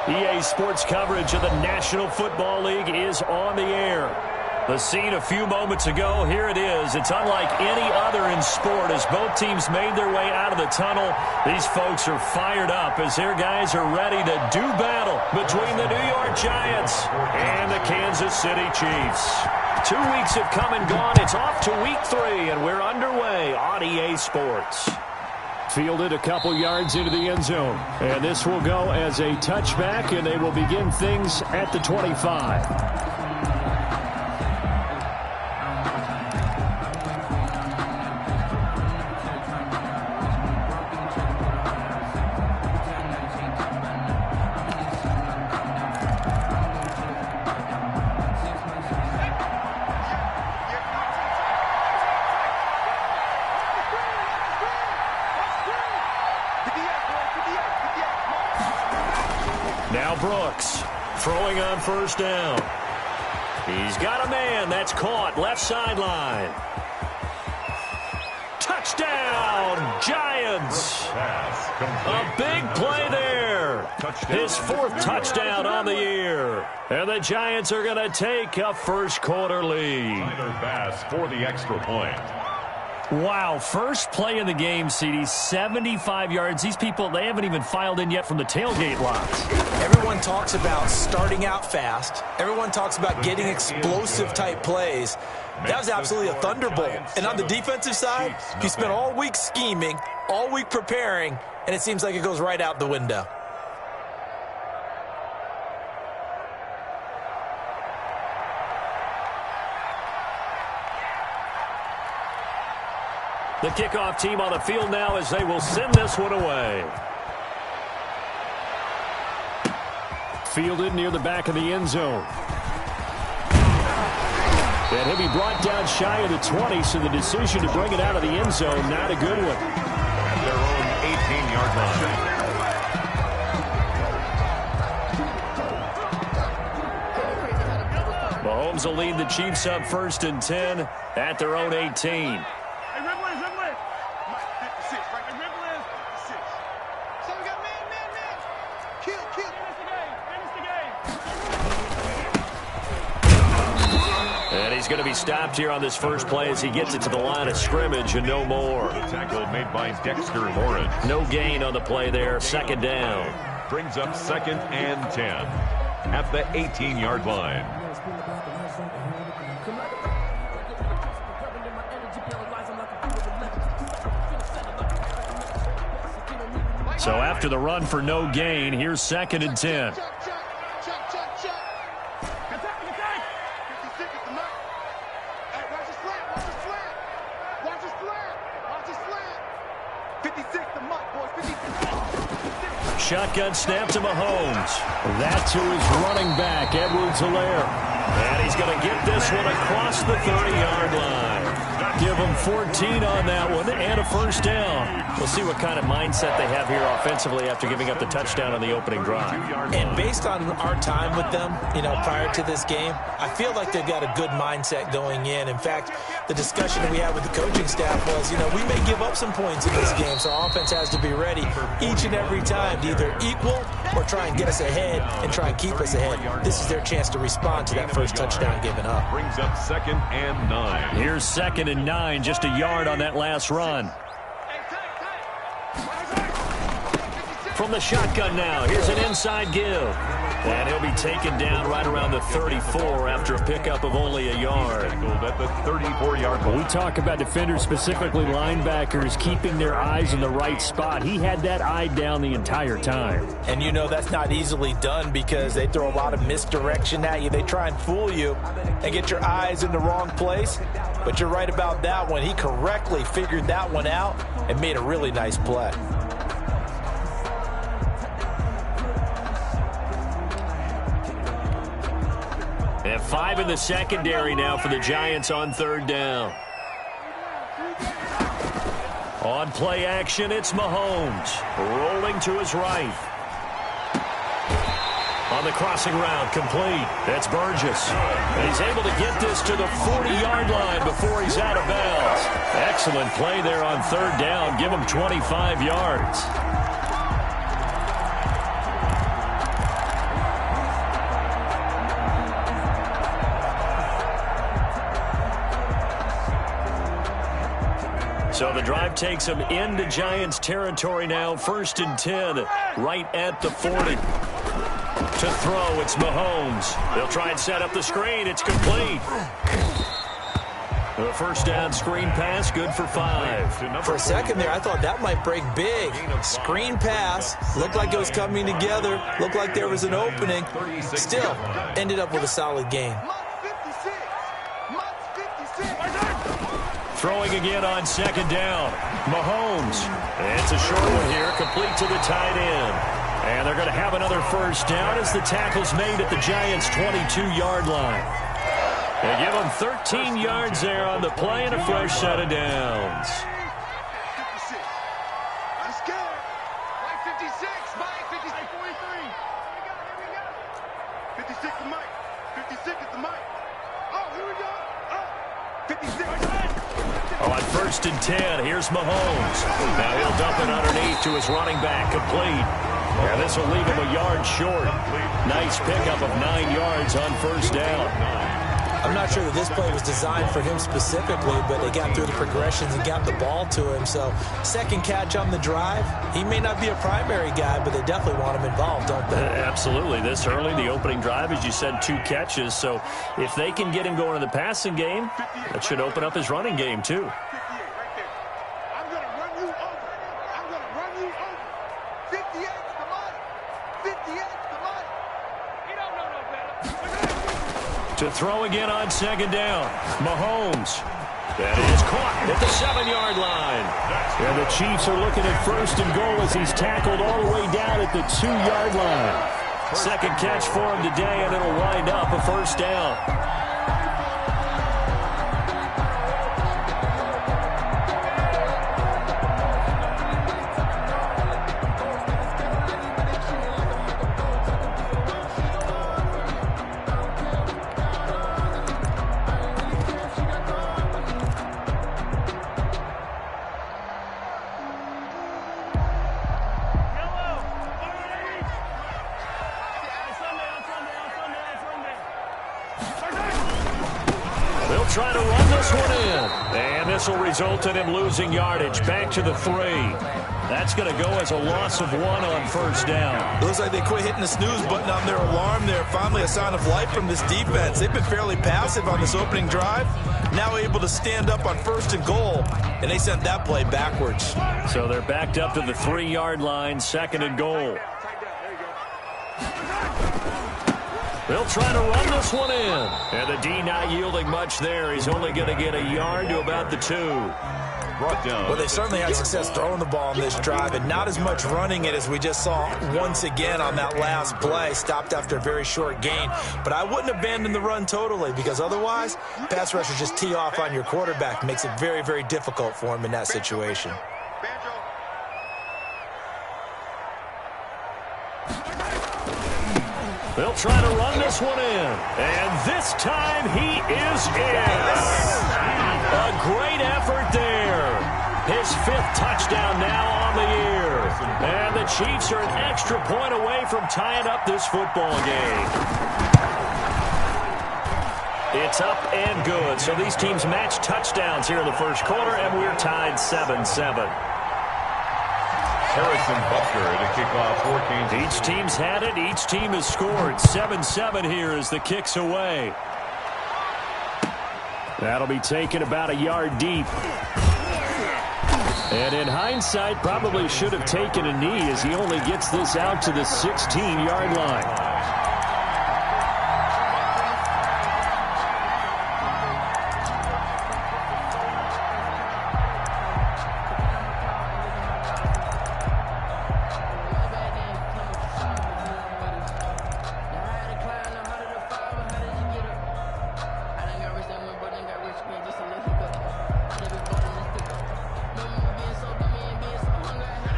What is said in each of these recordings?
EA Sports coverage of the National Football League is on the air. The scene a few moments ago, here it is. It's unlike any other in sport as both teams made their way out of the tunnel. These folks are fired up as their guys are ready to do battle between the New York Giants and the Kansas City Chiefs. 2 weeks have come and gone. It's off to week 3, and we're underway on EA Sports. Fielded a couple yards into the end zone. And this will go as a touchback, and they will begin things at the 25. Now Brooks throwing on first down. He's got a man that's caught left sideline. Touchdown, Giants. A big play there. His 4th touchdown on the year. And the Giants are going to take a first quarter lead. Pass for the extra point. Wow, first play in the game, CD, 75 yards. These people, they haven't even filed in yet from the tailgate lots. Everyone talks about starting out fast. Everyone talks about getting explosive-type plays. That was absolutely a thunderbolt. And on the defensive side, you spent all week scheming, all week preparing, and it seems like it goes right out the window. The kickoff team on the field now as they will send this one away. Fielded near the back of the end zone. And he'll be brought down shy of the 20, so the decision to bring it out of the end zone, not a good one. At their own 18-yard line. Mahomes will lead the Chiefs up 1st and 10 at their own 18. He's going to be stopped here on this first play as he gets it to the line of scrimmage and no more. The tackle made by Dexter Lawrence. No gain on the play there. 2nd down. Brings up 2nd and 10 at the 18-yard line. So after the run for no gain, here's 2nd and 10. Shotgun snap to Mahomes. That's who is running back, Edwards-Helaire. And he's going to get this one across the 30-yard line. Give him 14 on that one and a first down. We'll see what kind of mindset they have here offensively after giving up the touchdown on the opening drive. And based on our time with them, prior to this game, I feel like they've got a good mindset going in. In fact, the discussion that we had with the coaching staff was, we may give up some points in this game, so our offense has to be ready each and every time to either equal or try and get us ahead and try and keep us ahead. This is their chance to respond to that first touchdown given up. Brings up 2nd and 9. Here's 2nd and 9, just a yard on that last run. From the shotgun now, here's an inside give. And he'll be taken down right around the 34 after a pickup of only a yard. At the 34-yard line. We talk about defenders, specifically linebackers, keeping their eyes in the right spot. He had that eye down the entire time. And that's not easily done because they throw a lot of misdirection at you. They try and fool you and get your eyes in the wrong place. But you're right about that one. He correctly figured that one out and made a really nice play. And 5 in the secondary now for the Giants on 3rd down. On play action, it's Mahomes. Rolling to his right. On the crossing route, complete. That's Burgess. And he's able to get this to the 40-yard line before he's out of bounds. Excellent play there on 3rd down. Give him 25 yards. So the drive takes them into Giants territory now. 1st and 10, right at the 40. To throw, it's Mahomes. They'll try and set up the screen. It's complete. The first down screen pass, good for 5. For a second there, I thought that might break big. Screen pass, looked like it was coming together, looked like there was an opening. Still, ended up with a solid gain. Throwing again on 2nd down. Mahomes. It's a short one here, complete to the tight end. And they're going to have another first down as the tackle's made at the Giants' 22-yard line. They give them 13 yards there on the play and a fresh set of downs. 56. I'm scared. Mike 56. Mike 56. 43. Here we go. 56 is Mike. 56 is the Mike. Oh, here we go. Oh, 56. On 1st and 10, here's Mahomes. Now he'll dump it underneath to his running back, complete. And this will leave him a yard short. Nice pickup of 9 yards on 1st down. I'm not sure that this play was designed for him specifically, but they got through the progressions and got the ball to him. So, second catch on the drive. He may not be a primary guy, but they definitely want him involved, don't they? Absolutely. This early, the opening drive, as you said, 2 catches. So, if they can get him going in the passing game, that should open up his running game, too. I'm going to run you over. I'm going to run you over. 58 is the money. 58 is the money. He don't know no better. To throw again on 2nd down. Mahomes. That is caught at the 7-yard line. And the Chiefs are looking at 1st and goal as he's tackled all the way down at the 2-yard line. Second catch for him today, and it'll wind up a first down. Try to run this one in. And this will result in him losing yardage. Back to the 3. That's going to go as a loss of 1 on 1st down. Looks like they quit hitting the snooze button on their alarm there. Finally a sign of life from this defense. They've been fairly passive on this opening drive. Now able to stand up on 1st and goal. And they sent that play backwards. So they're backed up to the 3-yard line, 2nd and goal. They'll try to run this one in. And the D not yielding much there. He's only going to get a yard to about the 2. Brought down. Well, they certainly had success throwing the ball on this drive, and not as much running it as we just saw once again on that last play. Stopped after a very short gain. But I wouldn't abandon the run totally, because otherwise, pass rushers just tee off on your quarterback. Makes it very, very difficult for him in that situation. They'll try to run this one in. And this time he is in. A great effort there. His 5th touchdown now on the year. And the Chiefs are an extra point away from tying up this football game. It's up and good. So these teams match touchdowns here in the first quarter, and we're tied 7-7. Harrison Butker to kick off 14. Each team's had it. Each team has scored. 7-7 here as the kick's away. That'll be taken about a yard deep. And in hindsight, probably should have taken a knee as he only gets this out to the 16-yard line.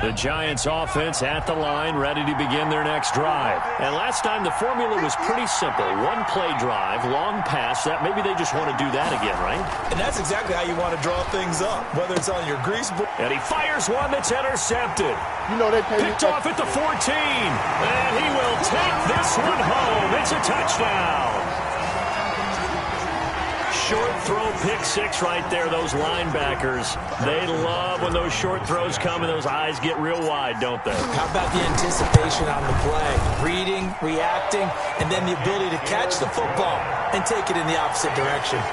The Giants offense at the line, ready to begin their next drive. And last time the formula was pretty simple. 1-play drive, long pass. That maybe they just want to do that again, right? And that's exactly how you want to draw things up, whether it's on your grease board. And he fires one that's intercepted. You know they picked off at the 14. And he will take this one home. It's a touchdown. short throw pick six right there, those linebackers. They love when those short throws come and those eyes get real wide, don't they? How about the anticipation on the play? Reading, reacting, and then the ability to catch the football and take it in the opposite direction.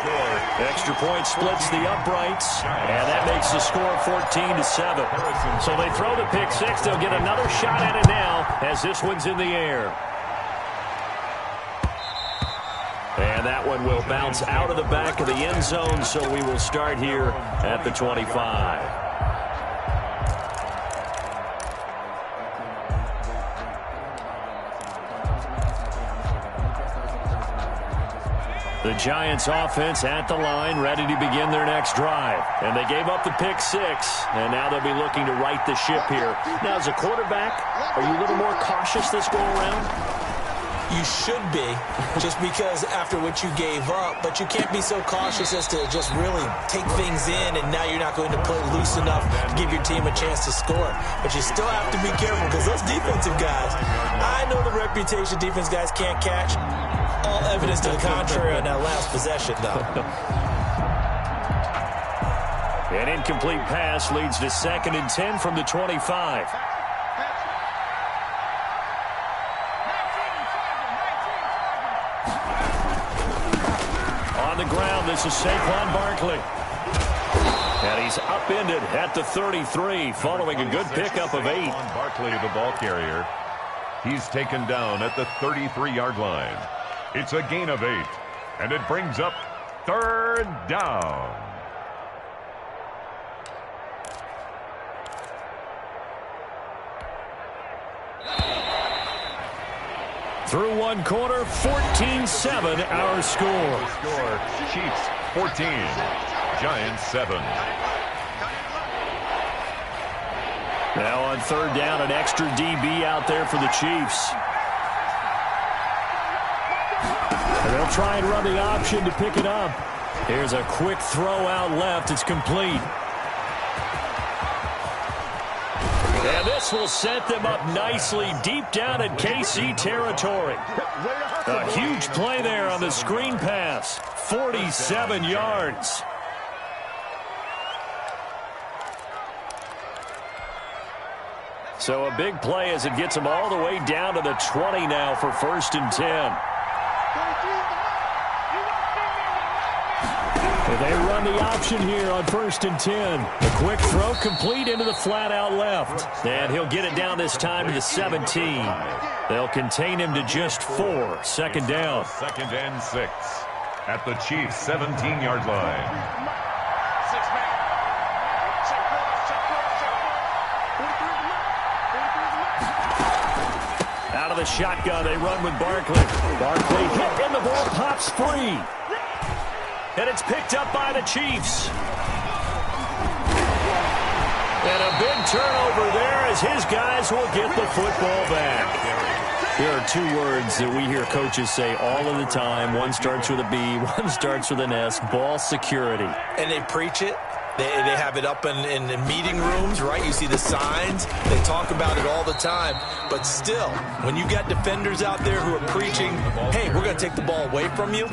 Extra point splits the uprights, and that makes the score 14-7. So they throw the pick six. They'll get another shot at it now as this one's in the air. And that one will bounce out of the back of the end zone, so we will start here at the 25. The Giants offense at the line, ready to begin their next drive. And they gave up the pick six, and now they'll be looking to right the ship here. Now, as a quarterback, are you a little more cautious this go around? You should be, just because after what you gave up, but you can't be so cautious as to just really take things in, and now you're not going to play loose enough to give your team a chance to score. But you still have to be careful, because those defensive guys, I know the reputation defense guys can't catch. All evidence to the contrary on that last possession, though. An incomplete pass leads to 2nd and 10 from the 25. On the ground, this is Saquon Barkley. And he's upended at the 33, following a good pickup of 8. Barkley, the ball carrier. He's taken down at the 33-yard line. It's a gain of 8, and it brings up 3rd down. Through one quarter, 14-7 our score. Chiefs 14, Giants 7. Now on 3rd down, an extra DB out there for the Chiefs. And they'll try and run the option to pick it up. Here's a quick throw out left. It's complete. And this will set them up nicely deep down in KC territory. A huge play there on the screen pass. 47 yards. So a big play as it gets them all the way down to the 20 now for 1st and 10. They run the option here on 1st and 10. A quick throw complete into the flat out left. And he'll get it down this time to the 17. They'll contain him to just 4. 2nd down. 2nd and 6 at the Chiefs' 17-yard line. Out of the shotgun, they run with Barkley. Barkley hit, and the ball pops free. And it's picked up by the Chiefs. And a big turnover there as his guys will get the football back. There are 2 words that we hear coaches say all of the time. One starts with a B, one starts with an S, ball security. And they preach it. They have it up in meeting rooms, right? You see the signs. They talk about it all the time. But still, when you got defenders out there who are preaching, hey, we're going to take the ball away from you,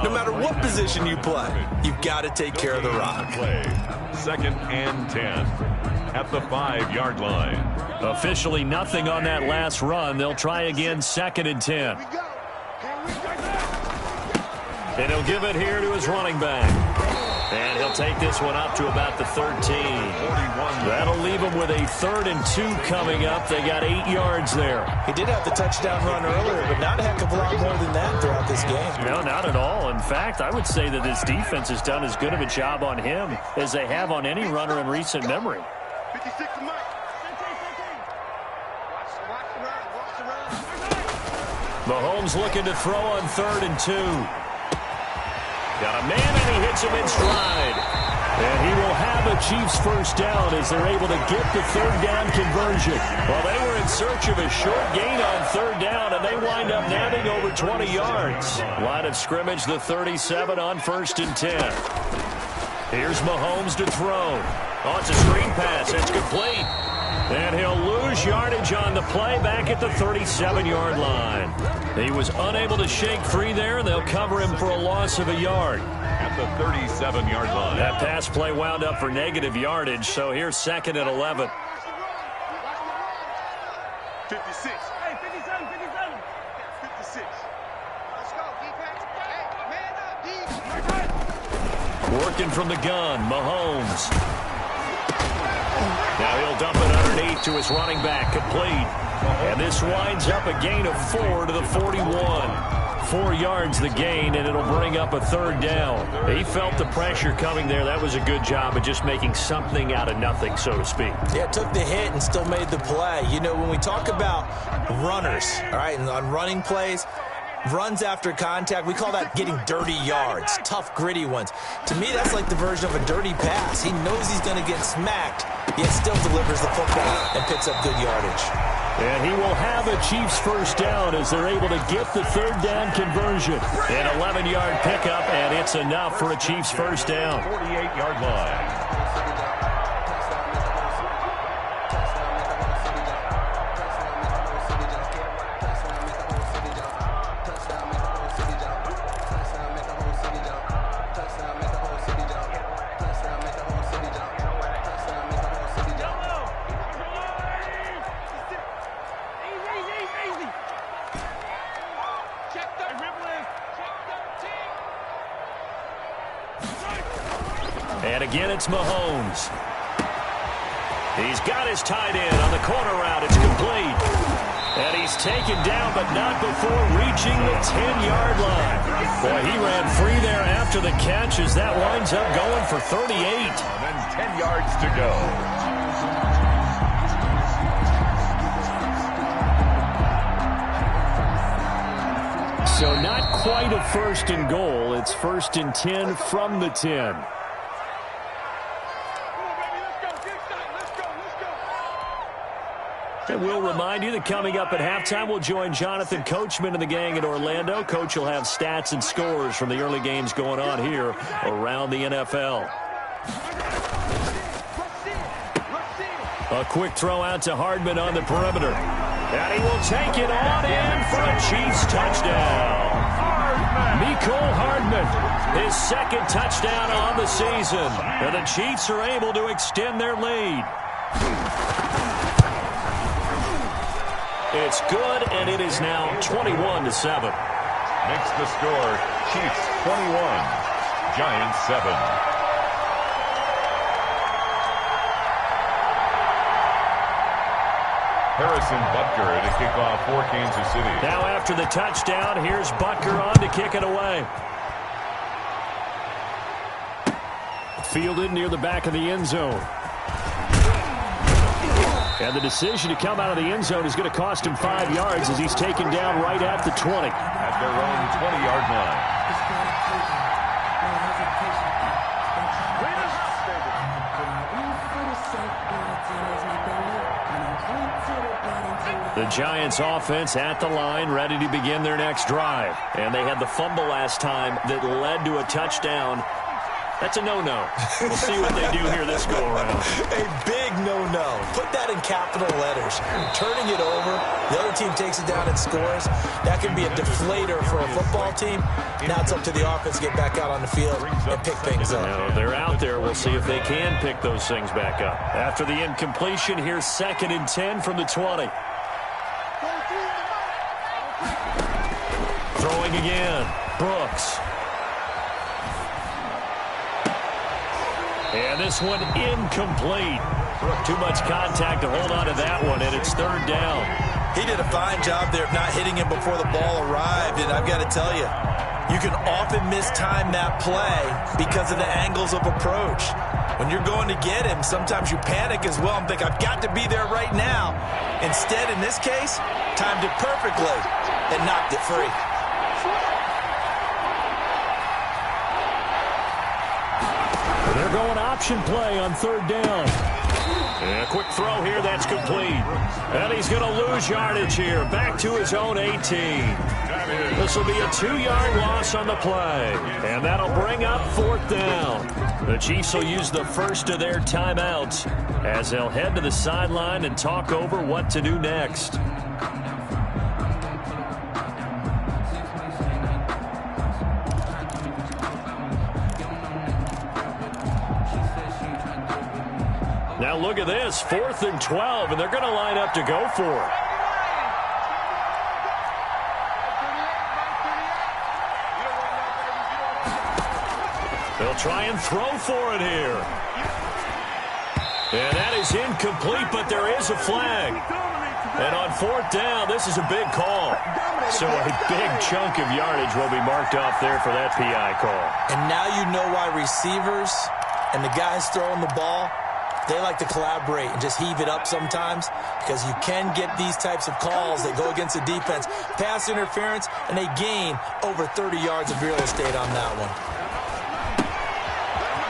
no matter what position you play, you've got to take care of the rock. 2nd and 10 at the 5-yard line. Officially nothing on that last run. They'll try again, 2nd and 10. And he'll give it here to his running back. And he'll take this one up to about the 13. That'll leave him with a 3rd and 2 coming up. They got 8 yards there. He did have the touchdown run earlier, but not a heck of a lot more than that throughout this game. No, not at all. In fact, I would say that this defense has done as good of a job on him as they have on any runner in recent memory. 56 to Mike. Mahomes looking to throw on 3rd and 2. Got a man, and he hits him in stride. And he will have a Chiefs 1st down as they're able to get the 3rd down conversion. Well, they were in search of a short gain on 3rd down, and they wind up nabbing over 20 yards. Line of scrimmage, the 37 on 1st and 10. Here's Mahomes to throw. Oh, it's a screen pass. It's complete. And he'll lose yardage on the play back at the 37-yard line. He was unable to shake free there, and they'll cover him for a loss of a yard. At at the 37-yard line. That pass play wound up for negative yardage, so here's 2nd and 11. 56. Hey, 57, 57. 56. Let's go, defense. Hey, man up, D. Working from the gun, Mahomes. Now he'll dump it underneath to his running back, complete. And this winds up a gain of 4 to the 41. 4 yards the gain, and it'll bring up a 3rd down. He felt the pressure coming there. That was a good job of just making something out of nothing, so to speak. Yeah, took the hit and still made the play. You know, when we talk about runners, all right, and on running plays, runs after contact, we call that getting dirty yards, tough, gritty ones. To me, that's like the version of a dirty pass. He knows he's going to get smacked, yet still delivers the football and picks up good yardage. And he will have a Chiefs 1st down as they're able to get the 3rd down conversion. An 11-yard pickup, and it's enough for a Chiefs 1st down. 48-yard line. And again, it's Mahomes. He's got his tight end on the corner route. It's complete. And he's taken down, but not before reaching the 10-yard line. Boy, he ran free there after the catch as that winds up going for 38. And 10 yards to go. So not quite a 1st and goal. It's 1st and 10 from the 10. And we'll remind you that coming up at halftime, we'll join Jonathan Coachman and the gang in Orlando. Coach will have stats and scores from the early games going on here around the NFL. A quick throw out to Hardman on the perimeter. And he will take it on in for a Chiefs touchdown. Mecole Hardman, his 2nd touchdown on the season. And the Chiefs are able to extend their lead. It's good, and it is now 21-7. Makes the score Chiefs 21, Giants 7. Harrison Butker to kick off for Kansas City. Now after the touchdown, here's Butker on to kick it away. Fielded near the back of the end zone. And the decision to come out of the end zone is going to cost him 5 yards as he's taken down right at the 20. At their own 20-yard line. The Giants offense at the line, ready to begin their next drive. And they had the fumble last time that led to a touchdown. That's a no-no. We'll see what they do here this go-around. A big no-no. Put that in capital letters. Turning it over, the other team takes it down and scores. That can be a deflator for a football team. Now it's up to the offense to get back out on the field and pick things up. No, they're out there. We'll see if they can pick those things back up. After the incompletion, here's 2nd and 10 from the 20. Throwing again. Brooks. And this one incomplete. Too much contact to hold on to that one, and it's 3rd down. He did a fine job there of not hitting him before the ball arrived, and I've got to tell you, you can often mistime that play because of the angles of approach. When you're going to get him, sometimes you panic as well and think, I've got to be there right now. Instead, in this case, timed it perfectly and knocked it free. They're going option play on 3rd down. And a quick throw here, that's complete. And he's going to lose yardage here, back to his own 18. This will be a 2-yard loss on the play. And that'll bring up 4th down. The Chiefs will use the first of their timeouts as they'll head to the sideline and talk over what to do next. Now look at this, 4th and 12, and they're going to line up to go for it. They'll try and throw for it here. And that is incomplete, but there is a flag. And on 4th down, this is a big call. So a big chunk of yardage will be marked off there for that PI call. And now you know why receivers and the guys throwing the ball, they like to collaborate and just heave it up sometimes, because you can get these types of calls that go against the defense. Pass interference, and they gain over 30 yards of real estate on that one.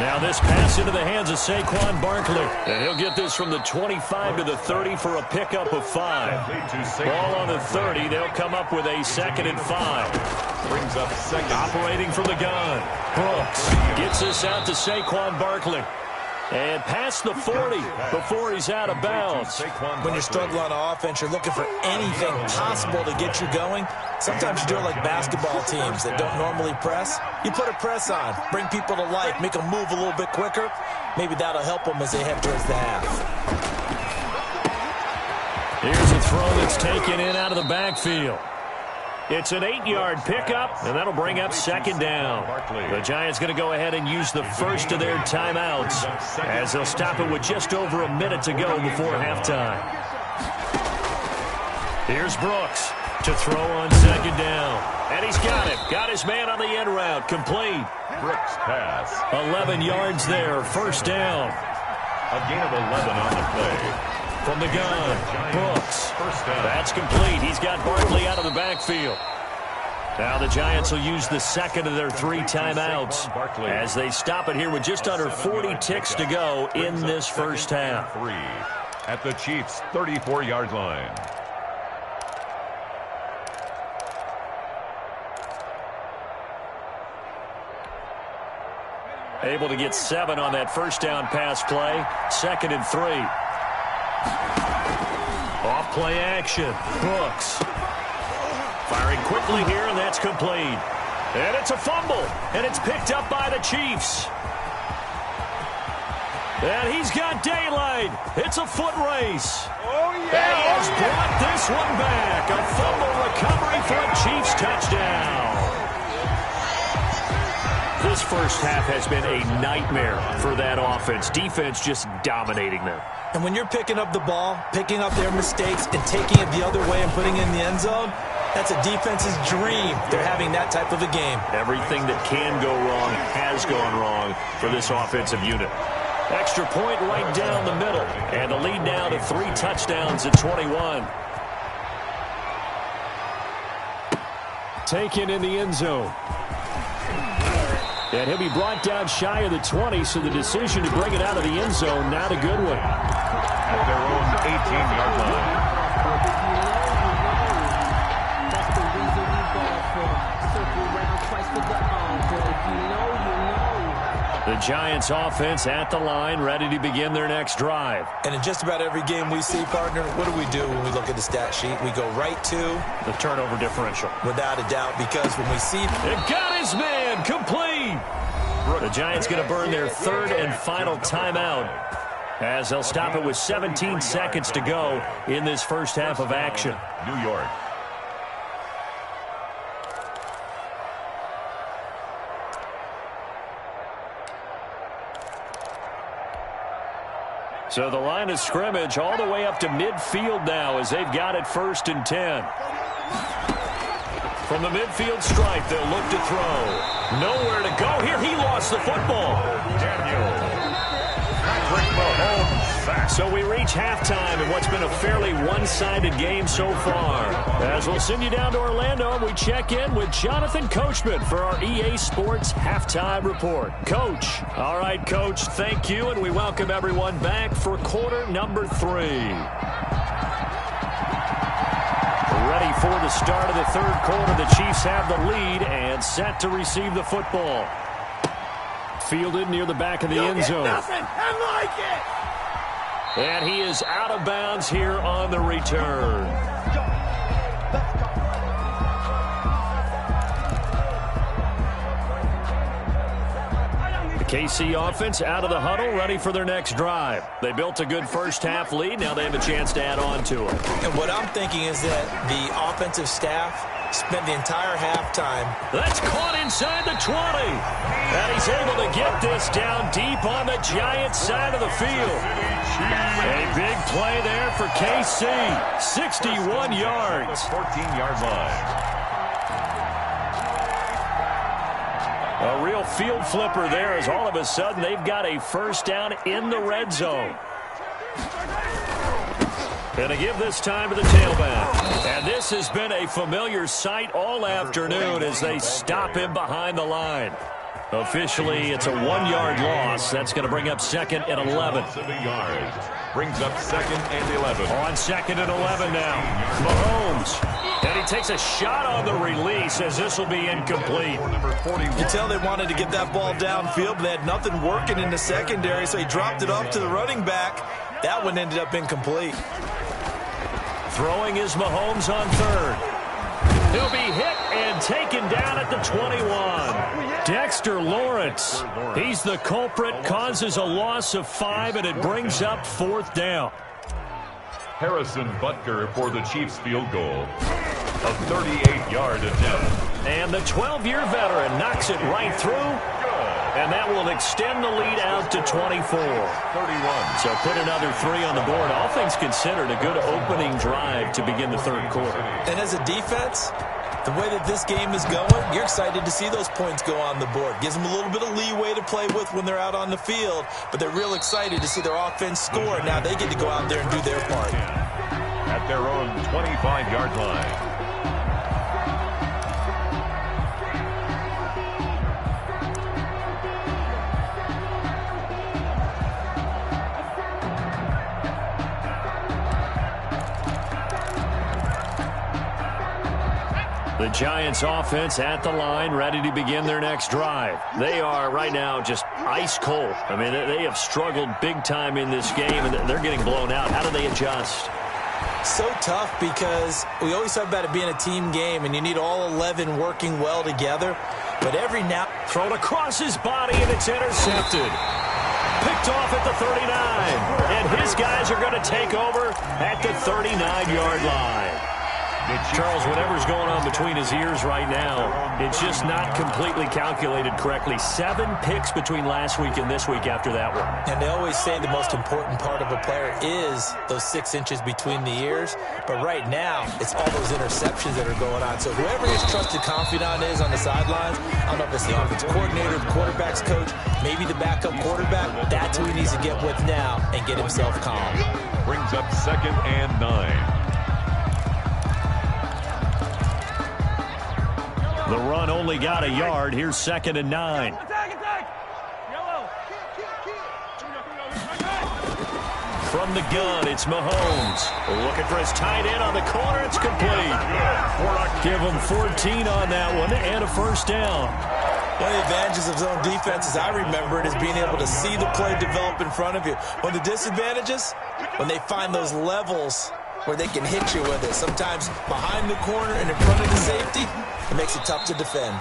Now this pass into the hands of Saquon Barkley. And he'll get this from the 25 to the 30 for a pickup of 5. Ball on the 30. They'll come up with a 2nd and 5. Brings up second. Operating from the gun. Brooks gets this out to Saquon Barkley. And past the 40 before he's out of bounds. When you're struggling on offense, you're looking for anything possible to get you going. Sometimes you do it like basketball teams that don't normally press. You put a press on, bring people to life, make them move a little bit quicker. Maybe that'll help them as they head towards the half. Here's a throw that's taken in out of the backfield. It's an 8-yard pickup, and that'll bring up 2nd down. The Giants going to go ahead and use the first of their timeouts as they'll stop it with just over a minute to go before halftime. Here's Brooks to throw on 2nd down. And he's got it. Got his man on the end route. Complete. Brooks pass. 11 yards there. 1st down. A gain of 11 on the play. From the gun, Brooks. That's complete. He's got Barkley out of the backfield. Now the Giants will use the 2nd of their 3 timeouts as they stop it here with just under 40 ticks to go in this first half. 3 at the Chiefs' 34-yard line. Able to get 7 on that 1st down pass play. 2nd and 3. Off play action. Brooks. Firing quickly here, and that's complete. And it's a fumble, and it's picked up by the Chiefs. And he's got daylight. It's a foot race. Oh, yeah! And he has brought this one back. A fumble recovery for a Chiefs touchdown. This first half has been a nightmare for that offense. Defense just dominating them. And when you're picking up the ball, picking up their mistakes, and taking it the other way and putting it in the end zone, that's a defense's dream. They're having that type of a game. Everything that can go wrong has gone wrong for this offensive unit. Extra point right down the middle. And the lead now to 3 touchdowns at 21. Taken in the end zone. And he'll be brought down shy of the 20, so the decision to bring it out of the end zone, not a good one. At their own 18-yard line. That's the reason we ball for. Circle around twice for the but if you know, you know. The Giants offense at the line, ready to begin their next drive. And in just about every game we see, partner, what do when we look at the stat sheet? We go right to the turnover differential. Without a doubt, because when we see... It got his man, complete! The Giants going to burn their 3rd and final timeout as they'll stop it with 17 seconds to go in this first half of action. New York. So the line of scrimmage all the way up to midfield now as they've got it 1st and 10. From the midfield stripe, they'll look to throw. Nowhere to go here. He lost the football. So we reach halftime in what's been a fairly one-sided game so far. As we'll send you down to Orlando, and we check in with Jonathan Coachman for our EA Sports Halftime Report. Coach. All right, Coach, thank you, and we welcome everyone back for quarter number 3. Ready for the start of the 3rd quarter. The Chiefs have the lead and set to receive the football. Fielded near the back of the end zone. And he is out of bounds here on the return. The KC offense out of the huddle, ready for their next drive. They built a good first-half lead. Now they have a chance to add on to it. And what I'm thinking is that the offensive staff spent the entire halftime. That's caught inside the 20. And he's able to get this down deep on the Giants side of the field. A big play there for KC. 61 yards. 14-yard line. A real field flipper there as all of a sudden they've got a first down in the red zone. Going to give this time to the tailback. And this has been a familiar sight all afternoon as they stop him behind the line. Officially, it's a 1-yard loss. That's going to bring up 2nd and 11. Brings up 2nd and 11. On 2nd and 11 now. Mahomes. And he takes a shot on the release as this will be incomplete. You can tell they wanted to get that ball downfield, but they had nothing working in the secondary, so he dropped it off to the running back. That one ended up incomplete. Throwing is Mahomes on 3rd. He'll be hit and taken down at the 21. Dexter Lawrence. He's the culprit, causes a loss of 5, and it brings up 4th down. Harrison Butker for the Chiefs field goal. A 38-yard attempt. And the 12-year veteran knocks it right through. And that will extend the lead out to 24. 31. So put another 3 on the board. All things considered, a good opening drive to begin the 3rd quarter. And as a defense, the way that this game is going, you're excited to see those points go on the board. Gives them a little bit of leeway to play with when they're out on the field, but they're real excited to see their offense score. Now they get to go out there and do their part. At their own 25-yard line. The Giants offense at the line, ready to begin their next drive. They are right now just ice cold. I mean, they have struggled big time in this game, and they're getting blown out. How do they adjust? So tough because we always talk about it being a team game, and you need all 11 working well together. But every now... Thrown across his body, and it's intercepted. Picked off at the 39. And his guys are going to take over at the 39-yard line. Charles, whatever's going on between his ears right now, it's just not completely calculated correctly. 7 picks between last week and this week after that one. And they always say the most important part of a player is those 6 inches between the ears. But right now, it's all those interceptions that are going on. So whoever his trusted confidant is on the sidelines, I don't know if it's the offensive coordinator, the quarterback's coach, maybe the backup quarterback, that's who he needs to get with now and get himself calm. Brings up 2nd and 9. The run only got a yard. Here's 2nd and 9. From the gun, it's Mahomes. Looking for his tight end on the corner. It's complete. Give him 14 on that one and a first down. One of the advantages of zone defense, as I remember it, is being able to see the play develop in front of you. One of the disadvantages, when they find those levels where they can hit you with it. Sometimes behind the corner and in front of the safety, it makes it tough to defend.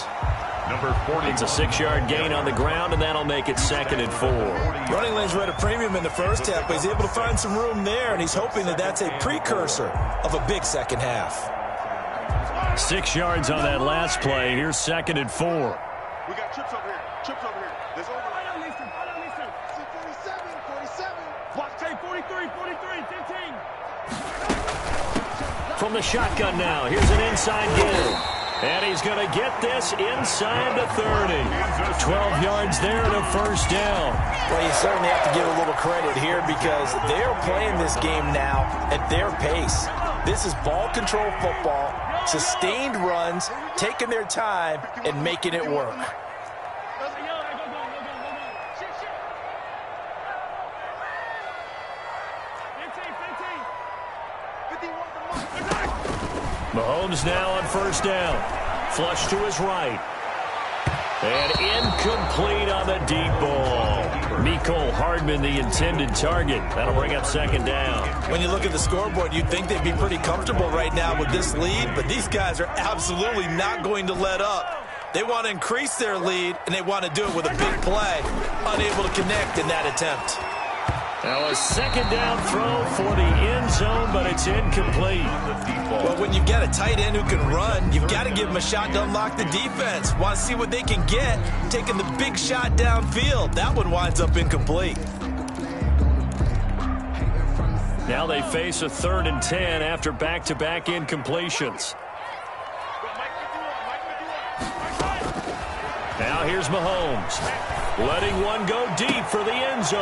Number 40. It's a 6-yard gain on the ground, and that'll make it 2nd and 4. Running lanes were at a premium in the first half, but he's able to find some room there, and he's hoping that that's a precursor of a big second half. 6 yards on that last play. Here's 2nd and 4. We got trips over here. Trips over here. There's over. 47. Block tape 43, 15. From the shotgun now, here's an inside give. And he's going to get this inside the 30. 12 yards there and a first down. Well, you certainly have to give a little credit here because they're playing this game now at their pace. This is ball control football, sustained runs, taking their time, and making it work. Mahomes now on first down. Flush to his right. And incomplete on the deep ball. Mecole Hardman, the intended target. That'll bring up 2nd down. When you look at the scoreboard, you'd think they'd be pretty comfortable right now with this lead, but these guys are absolutely not going to let up. They want to increase their lead, and they want to do it with a big play. Unable to connect in that attempt. Now a second down throw for the end zone, but it's incomplete. Well, when you've got a tight end who can run, you've got to give him a shot to unlock the defense. Want to see what they can get, taking the big shot downfield. That one winds up incomplete. Now they face a 3rd and 10 after back-to-back incompletions. Now here's Mahomes, letting one go deep for the end zone.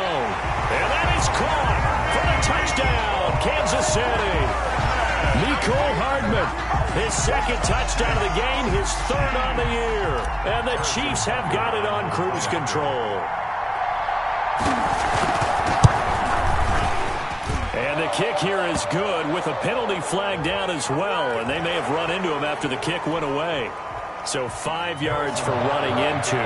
And that is caught for a touchdown, Kansas City. Mecole Hardman, his 2nd touchdown of the game, his 3rd on the year. And the Chiefs have got it on cruise control. And the kick here is good with a penalty flag down as well. And they may have run into him after the kick went away. So 5 yards for running into.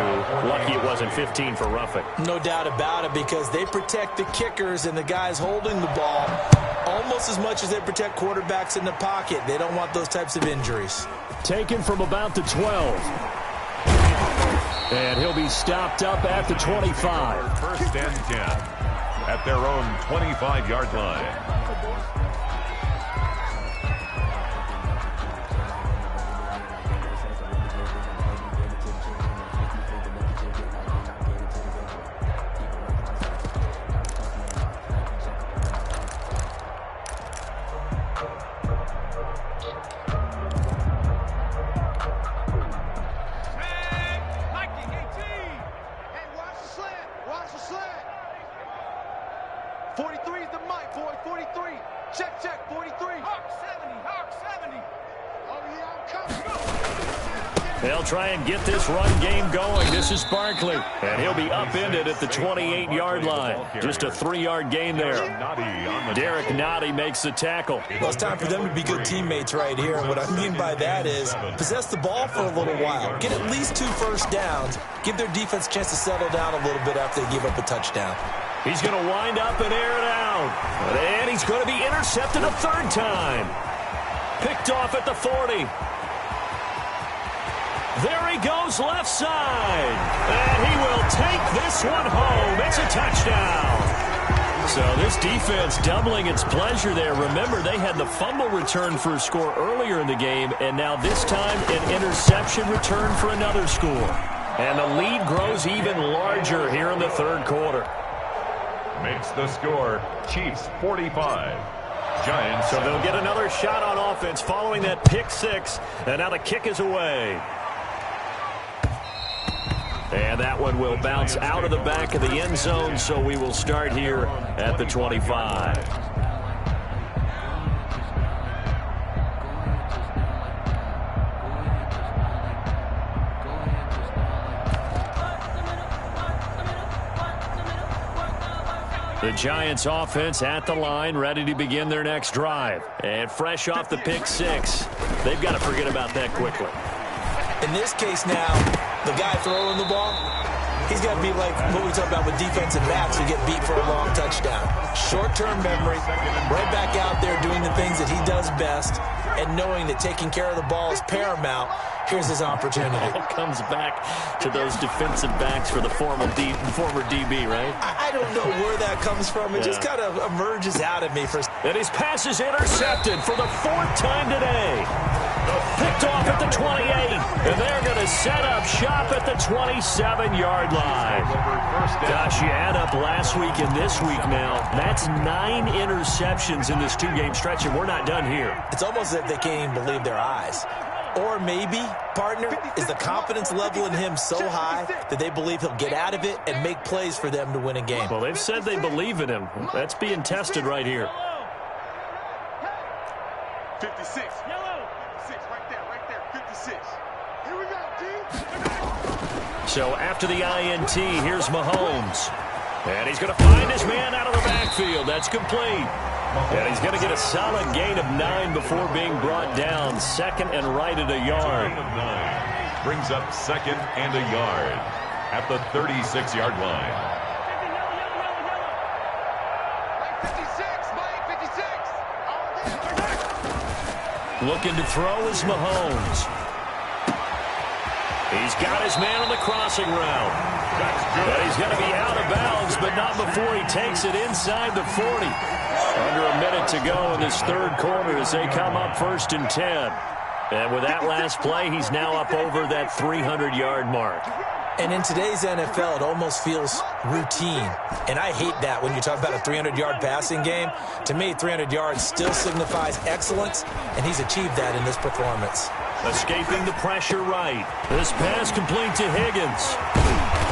Lucky it wasn't 15 for roughing. No doubt about it, because they protect the kickers and the guys holding the ball almost as much as they protect quarterbacks in the pocket. They don't want those types of injuries. Taken from about the 12. And he'll be stopped up at the 25. 1st and 10 at their own 25-yard line. They'll try and get this run game going. This is Barkley, and he'll be upended at the 28-yard line. Just a 3-yard gain there. Derek Nottie makes the tackle. Well, it's time for them to be good teammates right here. And what I mean by that is possess the ball for a little while. Get at least 2 first downs. Give their defense a chance to settle down a little bit after they give up a touchdown. He's going to wind up and air it out. And he's going to be intercepted a 3rd time. Picked off at the 40. There he goes left side. And he will take this one home. It's a touchdown. So this defense doubling its pleasure there. Remember, they had the fumble return for a score earlier in the game, and now this time an interception return for another score. And the lead grows even larger here in the 3rd quarter. Makes the score Chiefs 45. Giants. So they'll get another shot on offense following that pick 6, and now the kick is away. And that one will bounce out of the back of the end zone, so we will start here at the 25. The Giants offense at the line, ready to begin their next drive. And fresh off the pick 6, they've got to forget about that quickly. In this case now, the guy throwing the ball, he's got to be like what we talk about with defensive backs who get beat for a long touchdown. Short-term memory, right back out there doing the things that he does best, and knowing that taking care of the ball is paramount. Here's his opportunity. It all comes back to those defensive backs for the former DB, right? I don't know where that comes from. It just kind of emerges out of me. And his pass is intercepted for the 4th time today. Picked off at the 28, and they're going to set up shop at the 27-yard line. Gosh, you add up last week and this week now. That's 9 interceptions in this 2-game stretch, and we're not done here. It's almost as if they can't even believe their eyes. Or maybe, partner, is the confidence level in him so high that they believe he'll get out of it and make plays for them to win a game. Well, they've said they believe in him. That's being tested right here. 56. Yellow. 56, right there, 56. Here we go, D. So after the INT, here's Mahomes. And he's going to find his man out of the backfield. That's complete. And he's going to get a solid gain of 9 before being brought down. 2nd and right at a yard. Brings up 2nd and a yard at the 36-yard line. Looking to throw is Mahomes. He's got his man on the crossing route. And he's going to be out of bounds, but not before he takes it inside the 40. Under a minute to go in this third quarter as they come up 1st and 10. And with that last play, he's now up over that 300-yard mark. And in today's NFL, it almost feels routine. And I hate that when you talk about a 300-yard passing game. To me, 300 yards still signifies excellence, and he's achieved that in this performance. Escaping the pressure right. This pass complete to Higgins.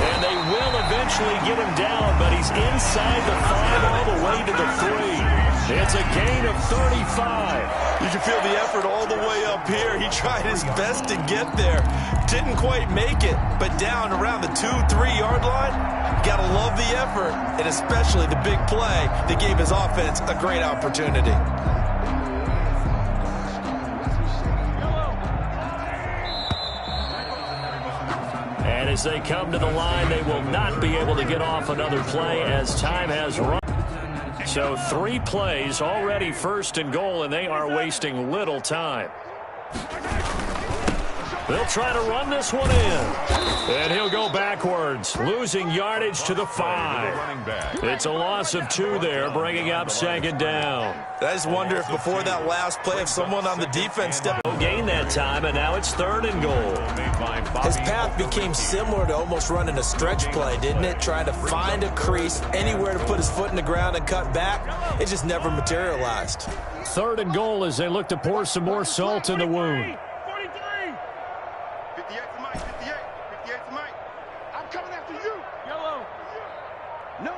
And they will eventually get him down, but he's inside the 5 all the way to the 3. It's a gain of 35. You can feel the effort all the way up here. He tried his best to get there. Didn't quite make it, but down around the 2-3 yard line, you got to love the effort, and especially the big play that gave his offense a great opportunity. And as they come to the line, they will not be able to get off another play as time has run. So 3 plays already 1st and goal, and they are wasting little time. They'll try to run this one in. And he'll go backwards, losing yardage to the 5. It's a loss of 2 there, bringing up 2nd down. I just wonder if before that last play, if someone on the defense stepped. Gain that time, and now it's 3rd and goal. His path became similar to almost running a stretch play, didn't it? Trying to find a crease, anywhere to put his foot in the ground and cut back. It just never materialized. 3rd and goal as they look to pour some more salt in the wound. 58 to Mike, 58. 58 to Mike. I'm coming after you. Yellow. No.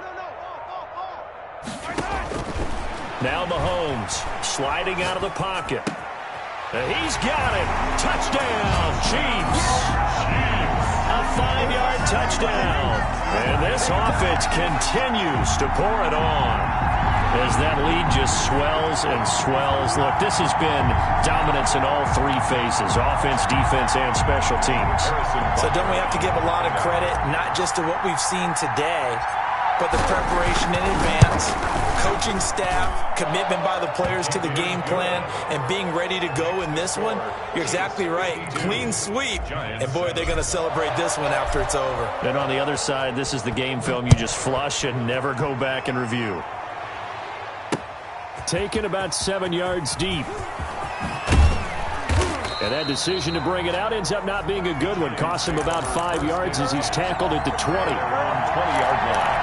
Now Mahomes sliding out of the pocket. He's got it. Touchdown, Chiefs. A 5-yard touchdown. And this offense continues to pour it on as that lead just swells and swells. Look, this has been dominance in all 3 phases, offense, defense, and special teams. So don't we have to give a lot of credit, not just to what we've seen today, but the preparation in advance, coaching staff, commitment by the players to the game plan, and being ready to go in this one? You're exactly right. Clean sweep. And, boy, they're going to celebrate this one after it's over. And on the other side, this is the game film you just flush and never go back and review. Taken about 7 yards deep. And that decision to bring it out ends up not being a good one. Costs him about 5 yards as he's tackled at the 20. 20-yard line.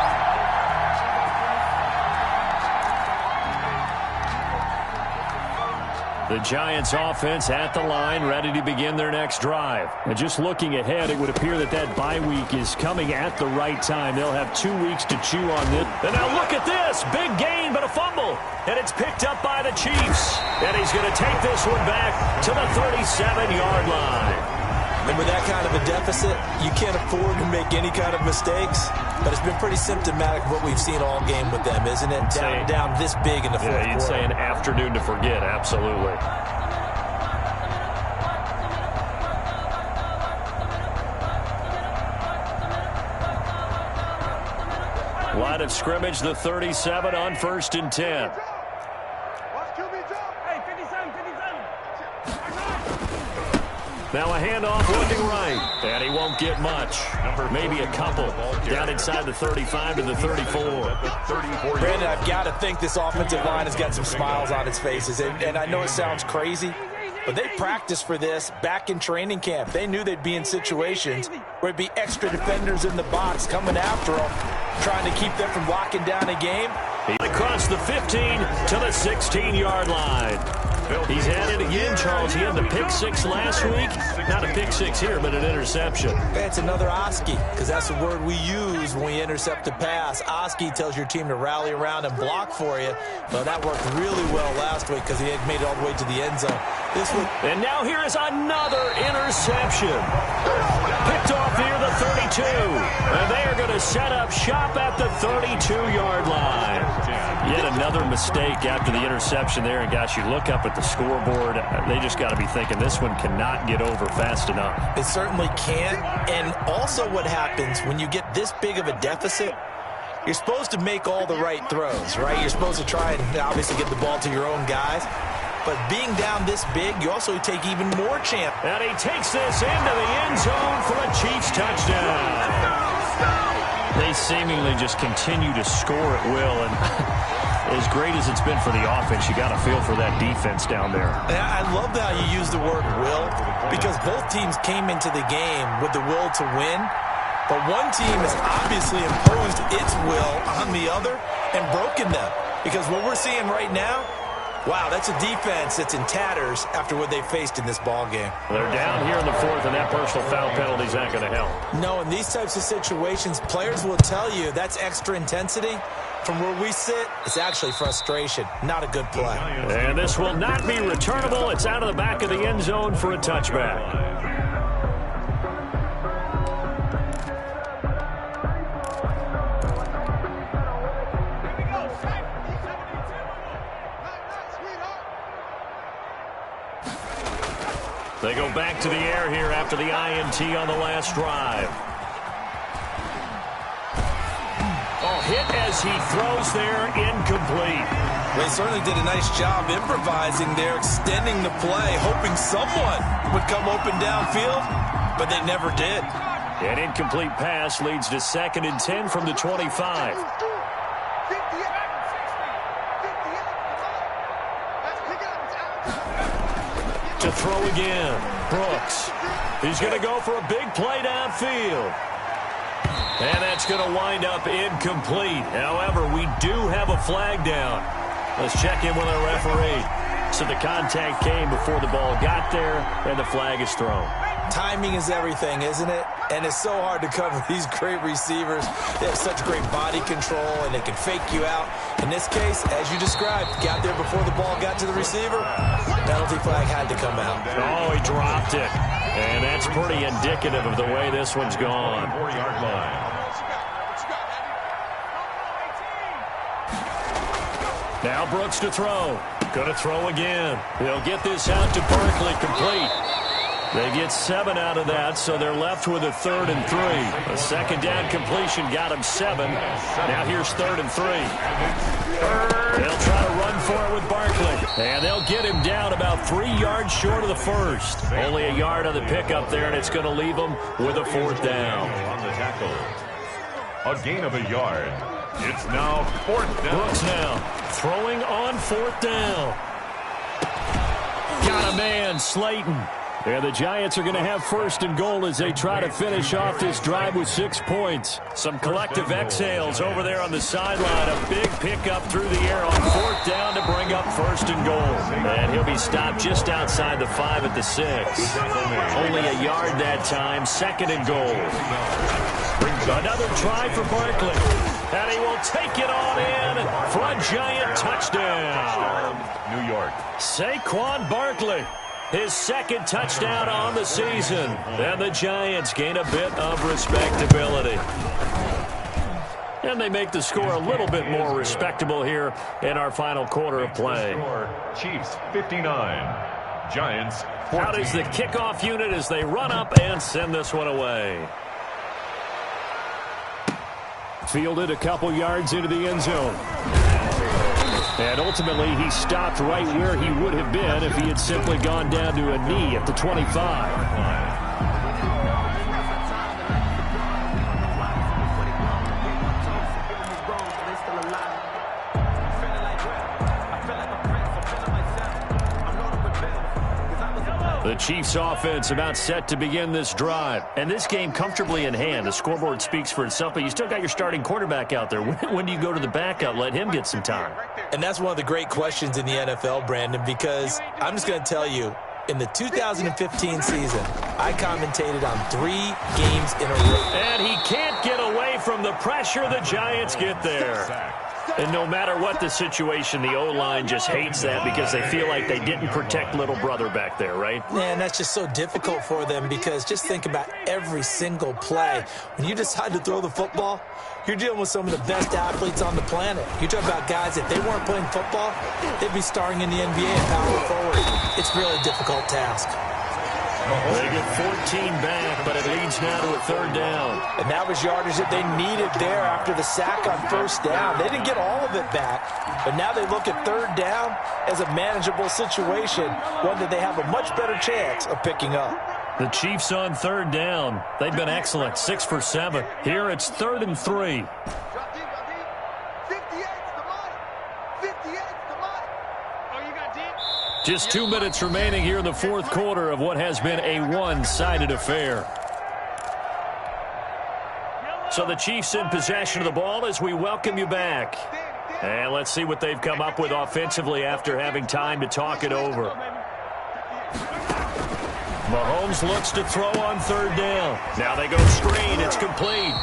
The Giants offense at the line, ready to begin their next drive. And just looking ahead, it would appear that that bye week is coming at the right time. They'll have 2 weeks to chew on this. And now look at this. Big gain, but a fumble. And it's picked up by the Chiefs. And he's going to take this one back to the 37-yard line. And with that kind of a deficit, you can't afford to make any kind of mistakes. But it's been pretty symptomatic of what we've seen all game with them, isn't it? Down this big in the fourth quarter. You'd say an afternoon to forget, absolutely. Line of scrimmage, the 37 on 1st and 10. Now a handoff looking right, and he won't get much. Maybe a couple. Down inside the 35 to the 34. Brandon, I've got to think this offensive line has got some smiles on its faces. And I know it sounds crazy, but they practiced for this back in training camp. They knew they'd be in situations where it'd be extra defenders in the box coming after them, trying to keep them from locking down a game. Across the 15 to the 16-yard line. He's at it again, Charles. He had the pick 6 last week. Not a pick 6 here, but an interception. It's another Oski, because that's the word we use when we intercept a pass. Oski tells your team to rally around and block for you. Well, that worked really well last week because he had made it all the way to the end zone. And now here is another interception. Picked off near the 32. And they are going to set up shop at the 32-yard line. Yet another mistake after the interception there. And, gosh, you look up at the scoreboard, they just got to be thinking this one cannot get over fast enough. It certainly can't. And also what happens when you get this big of a deficit, you're supposed to make all the right throws, right? You're supposed to try and obviously get the ball to your own guys. but being down this big, you also take even more chance. And he takes this into the end zone for a Chiefs touchdown. They seemingly just continue to score at will, and as great as it's been for the offense, you got to feel for that defense down there. And I love how you use the word will, because both teams came into the game with the will to win, but one team has obviously imposed its will on the other and broken them. Because what we're seeing right now, wow, that's a defense that's in tatters after what they faced in this ball game. They're down here in the fourth, and that personal foul penalty is not going to help. No, in these types of situations, players will tell you that's extra intensity. From where we sit, it's actually frustration, not a good play. And this will not be returnable. It's out of the back of the end zone for a touchback. They go back to the air here after the INT on the last drive. Oh, hit as he throws there, incomplete. They certainly did a nice job improvising there, extending the play, hoping someone would come open downfield, but they never did. An incomplete pass leads to 2nd and 10 from the 25. To throw again, Brooks. He's going to go for a big play downfield. And that's going to wind up incomplete. However, we do have a flag down. Let's check in with our referee. So the contact came before the ball got there, and the flag is thrown. Timing is everything, isn't it? And it's so hard to cover these great receivers. They have such great body control, and they can fake you out. In this case, as you described, got there before the ball got to the receiver. Penalty flag had to come out. Oh, he dropped it. And that's pretty indicative of the way this one's gone. 4-yard line. Now Brooks to throw. Going to throw again. He'll get this out to Barkley, complete. They get 7 out of that, so they're left with a 3rd and 3. A 2nd down completion got him 7. Now here's 3rd and 3. They'll try to run for it with Barkley. And they'll get him down about 3 yards short of the first. Only a yard on the pickup there, and it's going to leave them with a 4th down. On the tackle. A gain of a yard. It's now 4th down. Brooks now throwing on 4th down. Got a man, Slayton. And the Giants are going to have 1st and goal as they try to finish off this drive with 6 points. Some collective exhales over there on the sideline. A big pickup through the air on 4th down to bring up 1st and goal. And he'll be stopped just outside the 5 at the 6. Only a yard that time. 2nd and goal. Another try for Barkley. And he will take it on in for a Giant touchdown. New York. Saquon Barkley. His 2nd touchdown on the season. And the Giants gain a bit of respectability. And they make the score a little bit more respectable here in our final quarter of play. Chiefs 59. Giants 14. Out is the kickoff unit as they run up and send this one away. Fielded a couple yards into the end zone. And ultimately, he stopped right where he would have been if he had simply gone down to a knee at the 25. The Chiefs offense about set to begin this drive. And this game comfortably in hand. The scoreboard speaks for itself, but you still got your starting quarterback out there. When do you go to the backup? Let him get some time. And that's one of the great questions in the NFL, Brandon, because I'm just going to tell you, in the 2015 season, I commentated on 3 games in a row. And he can't get away from the pressure. The Giants get there. And no matter what the situation, the O-line just hates that because they feel like they didn't protect little brother back there, right? Man, that's just so difficult for them because just think about every single play. When you decide to throw the football, you're dealing with some of the best athletes on the planet. You talk about guys, if they weren't playing football, they'd be starring in the NBA and power forward. It's really a difficult task. They get 14 back, but it leads now to a third down. And that was yardage that they needed there after the sack on first down. They didn't get all of it back, but now they look at third down as a manageable situation, one that they have a much better chance of picking up. The Chiefs on third down. They've been excellent, 6 for 7. Here it's 3rd and 3. Just 2 minutes remaining here in the fourth quarter of what has been a one-sided affair. So the Chiefs in possession of the ball as we welcome you back. And let's see what they've come up with offensively after having time to talk it over. Mahomes looks to throw on third down. Now they go screen. It's complete.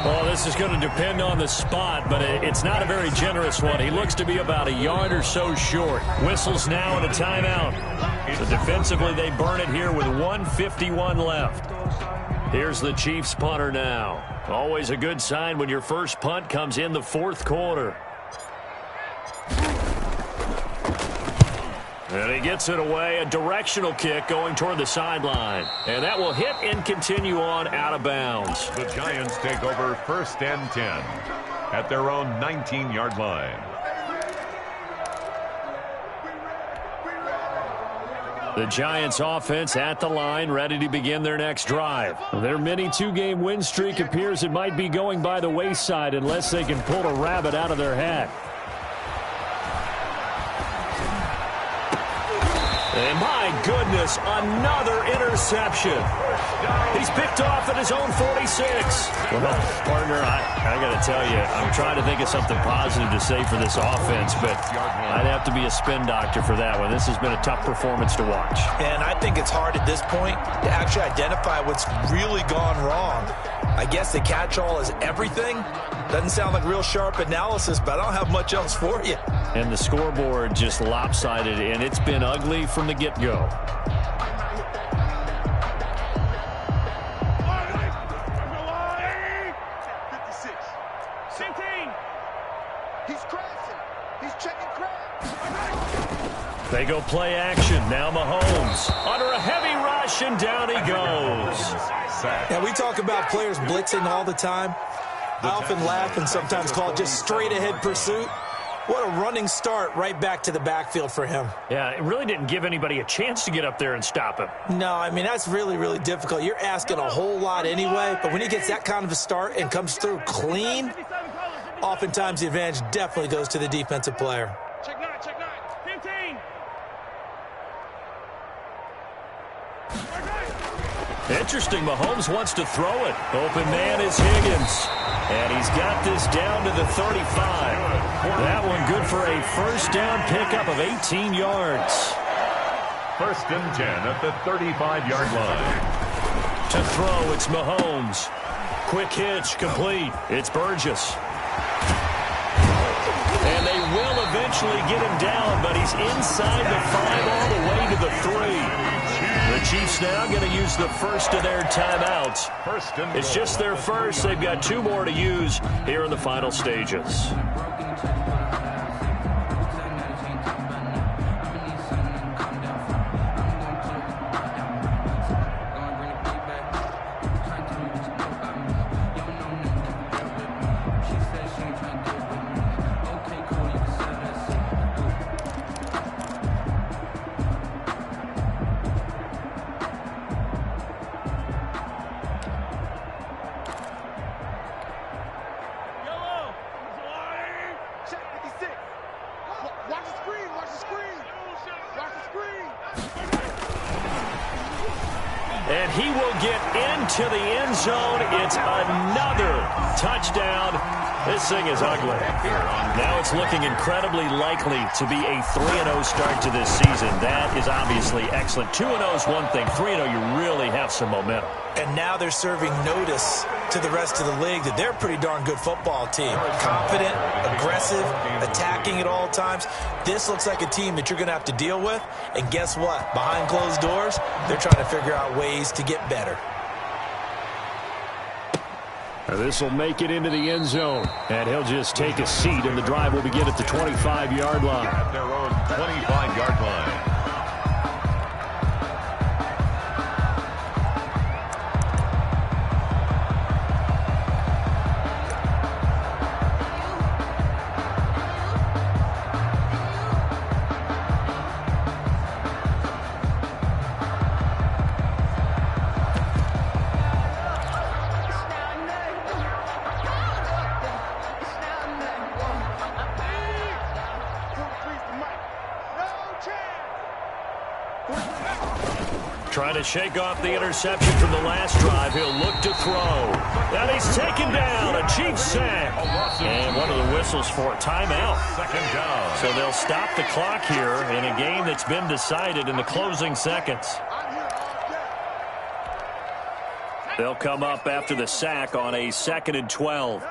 Oh, this is going to depend on the spot, but it's not a very generous one. He looks to be about a yard or so short. Whistles now and a timeout. So defensively, they burn it here with 1:51 left. Here's the Chiefs punter now. Always a good sign when your first punt comes in the fourth quarter. And he gets it away, a directional kick going toward the sideline. And that will hit and continue on out of bounds. The Giants take over 1st and 10 at their own 19-yard line. The Giants offense at the line, ready to begin their next drive. Their mini 2-game win streak appears it might be going by the wayside unless they can pull a rabbit out of their hat. And my goodness, another interception. He's picked off at his own 46. Well, partner, I got to tell you, I'm trying to think of something positive to say for this offense, but I'd have to be a spin doctor for that one. This has been a tough performance to watch. And I think it's hard at this point to actually identify what's really gone wrong. I guess the catch-all is everything. Doesn't sound like real sharp analysis, but I don't have much else for you. And the scoreboard just lopsided, and it's been ugly from the get-go. They go play action. Now Mahomes under a heavy rush, and down he goes. Now, we talk about players blitzing all the time. I often laugh and sometimes call it just straight-ahead pursuit. What a running start right back to the backfield for him. Yeah, it really didn't give anybody a chance to get up there and stop him. No, I mean, that's really, really difficult. You're asking a whole lot anyway, but when he gets that kind of a start and comes through clean, oftentimes the advantage definitely goes to the defensive player. Check 9, 15. Interesting, Mahomes wants to throw it. Open man is Higgins. And he's got this down to the 35. That one good for a first down pickup of 18 yards. 1st and 10 at the 35-yard line. To throw, it's Mahomes. Quick hitch, complete. It's Burgess. And they will eventually get him down, but he's inside the 5 all the way to the 3. The Chiefs now going to use the first of their timeouts. It's just their first. They've got 2 more to use here in the final stages. And he will get into the end zone. It's another touchdown. This thing is ugly. Now it's looking incredibly likely to be a 3-0 start to this season. That is obviously excellent. 2-0 is one thing. 3-0, you really have some momentum. And now they're serving notice to the rest of the league that they're a pretty darn good football team. Confident, aggressive, attacking at all times. This looks like a team that you're going to have to deal with. And guess what? Behind closed doors, they're trying to figure out ways to get better. This will make it into the end zone. And he'll just take a seat, and the drive will begin at the 25-yard line. At their own 25-yard line. Trying to shake off the interception from the last drive. He'll look to throw. And he's taken down. A Chiefs sack. And one of the whistles for a timeout. Second down. So they'll stop the clock here in a game that's been decided in the closing seconds. They'll come up after the sack on a 2nd and 12.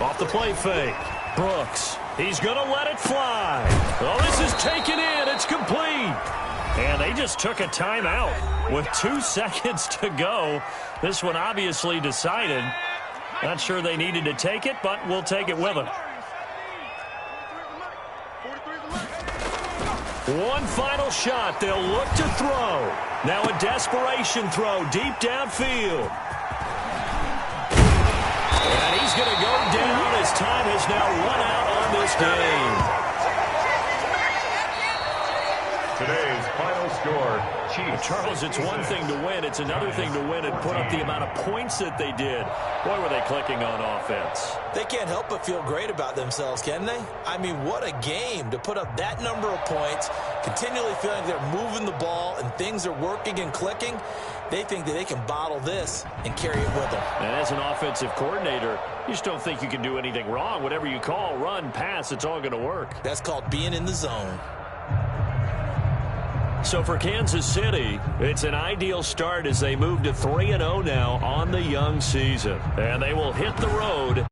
Off the play fake. Brooks. He's going to let it fly. Oh, this is taken in. It's complete. And they just took a timeout with 2 seconds to go. This one obviously decided. Not sure they needed to take it, but we'll take it with them. One final shot. They'll look to throw. Now a desperation throw deep downfield. And he's going to go down. His time has now run out on this game. Today's final score, Chiefs. Charles, it's one thing to win. It's another thing to win and put up the amount of points that they did. Boy, were they clicking on offense. They can't help but feel great about themselves, can they? I mean, what a game to put up that number of points, continually feeling they're moving the ball and things are working and clicking. They think that they can bottle this and carry it with them. And as an offensive coordinator, you just don't think you can do anything wrong. Whatever you call, run, pass, it's all going to work. That's called being in the zone. So for Kansas City, it's an ideal start as they move to 3-0 now on the young season. And they will hit the road